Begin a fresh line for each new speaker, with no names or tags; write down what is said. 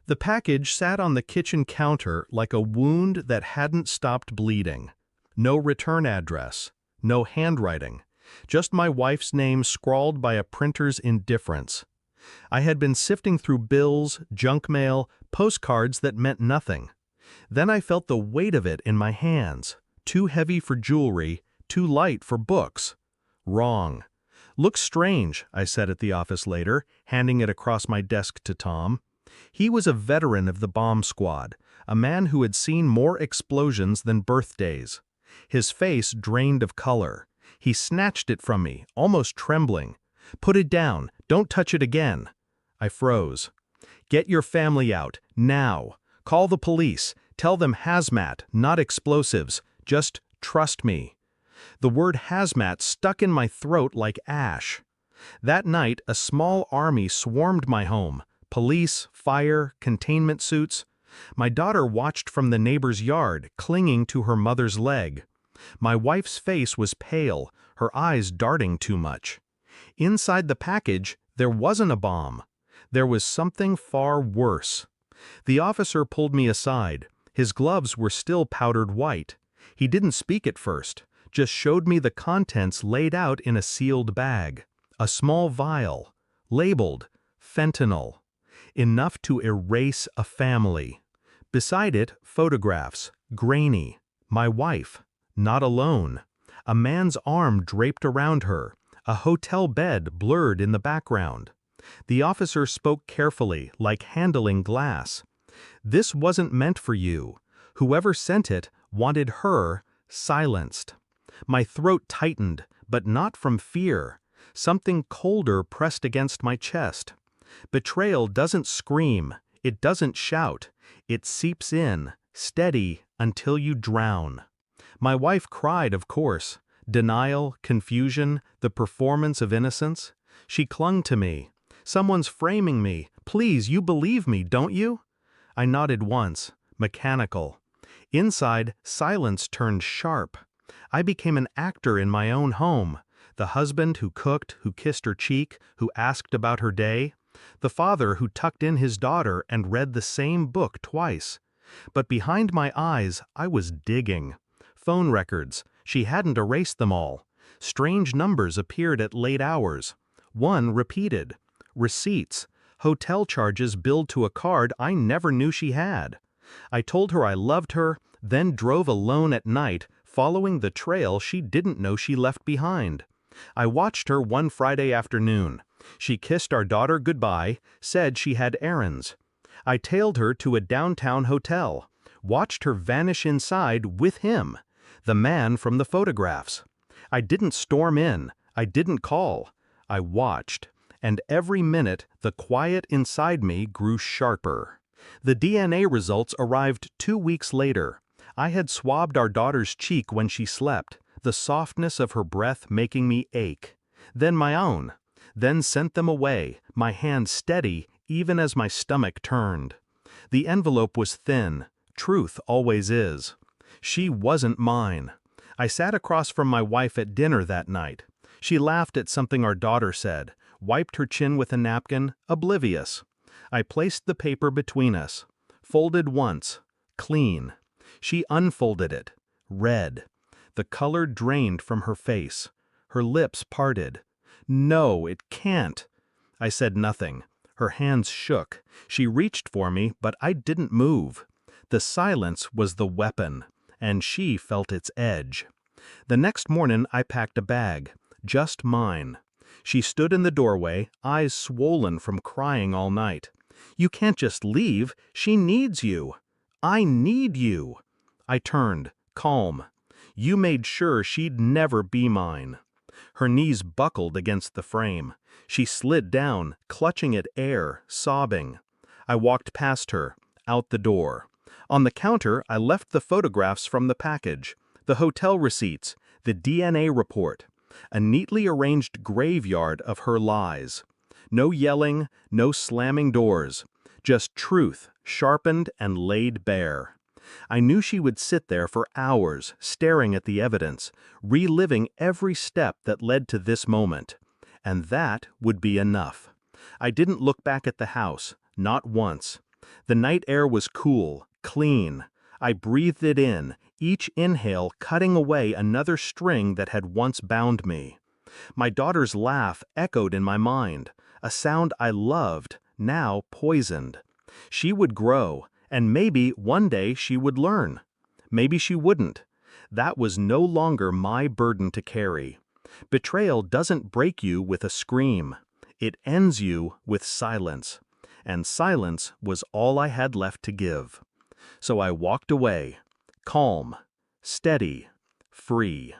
The package sat on the kitchen counter like a wound that hadn't stopped bleeding. No return address, no handwriting, just my wife's name scrawled by a printer's indifference. I had been sifting through bills, junk mail, postcards that meant nothing. Then I felt the weight of it in my hands, too heavy for jewelry, too light for books. Wrong. "Looks strange," I said at the office later, handing it across my desk to Tom. He was a veteran of the bomb squad, a man who had seen more explosions than birthdays. His face drained of color. He snatched it from me, almost trembling. "Put it down. Don't touch it again." I froze. "Get your family out, now. Call the police. Tell them hazmat, not explosives. Just trust me." The word hazmat stuck in my throat like ash. That night, a small army swarmed my home. Police, fire, containment suits. My daughter watched from the neighbor's yard, clinging to her mother's leg. My wife's face was pale, her eyes darting too much. Inside the package, there wasn't a bomb. There was something far worse. The officer pulled me aside. His gloves were still powdered white. He didn't speak at first, just showed me the contents laid out in a sealed bag. A small vial, labeled fentanyl. Enough to erase a family. Beside it, photographs, grainy. My wife, not alone. A man's arm draped around her. A hotel bed blurred in the background. The officer spoke carefully, like handling glass. "This wasn't meant for you. Whoever sent it wanted her silenced." My throat tightened, but not from fear. Something colder pressed against my chest. Betrayal doesn't scream, it doesn't shout. It seeps in, steady, until you drown. My wife cried, of course. Denial, confusion, the performance of innocence. She clung to me. "Someone's framing me. Please, you believe me, don't you?" I nodded once, mechanical. Inside, silence turned sharp. I became an actor in my own home. The husband who cooked, who kissed her cheek, who asked about her day. The father who tucked in his daughter and read the same book twice. But behind my eyes, I was digging. Phone records. She hadn't erased them all. Strange numbers appeared at late hours. One repeated. Receipts. Hotel charges billed to a card I never knew she had. I told her I loved her, then drove alone at night, following the trail she didn't know she left behind. I watched her one Friday afternoon. She kissed our daughter goodbye, said she had errands. I tailed her to a downtown hotel, watched her vanish inside with him, the man from the photographs. I didn't storm in, I didn't call. I watched, and every minute the quiet inside me grew sharper. The DNA results arrived 2 weeks later. I had swabbed our daughter's cheek when she slept, the softness of her breath making me ache. Then my own. Then sent them away, my hand steady even as my stomach turned. The envelope was thin. Truth always is. She wasn't mine. I sat across from my wife at dinner that night. She laughed at something our daughter said, wiped her chin with a napkin, oblivious. I placed the paper between us. Folded once. Clean. She unfolded it. Read. The color drained from her face. Her lips parted. "No, it can't." I said nothing. Her hands shook. She reached for me, but I didn't move. The silence was the weapon, and she felt its edge. The next morning I packed a bag, just mine. She stood in the doorway, eyes swollen from crying all night. "You can't just leave. She needs you." "I need you." I turned, calm. "You made sure she'd never be mine." Her knees buckled against the frame. She slid down, clutching at air, sobbing. I walked past her, out the door. On the counter, I left the photographs from the package, the hotel receipts, the DNA report, a neatly arranged graveyard of her lies. No yelling, no slamming doors, just truth, sharpened and laid bare. I knew she would sit there for hours, staring at the evidence, reliving every step that led to this moment. And that would be enough. I didn't look back at the house, not once. The night air was cool, clean. I breathed it in, each inhale cutting away another string that had once bound me. My daughter's laugh echoed in my mind, a sound I loved, now poisoned. She would grow, and maybe one day she would learn. Maybe she wouldn't. That was no longer my burden to carry. Betrayal doesn't break you with a scream. It ends you with silence. And silence was all I had left to give. So I walked away, calm, steady, free.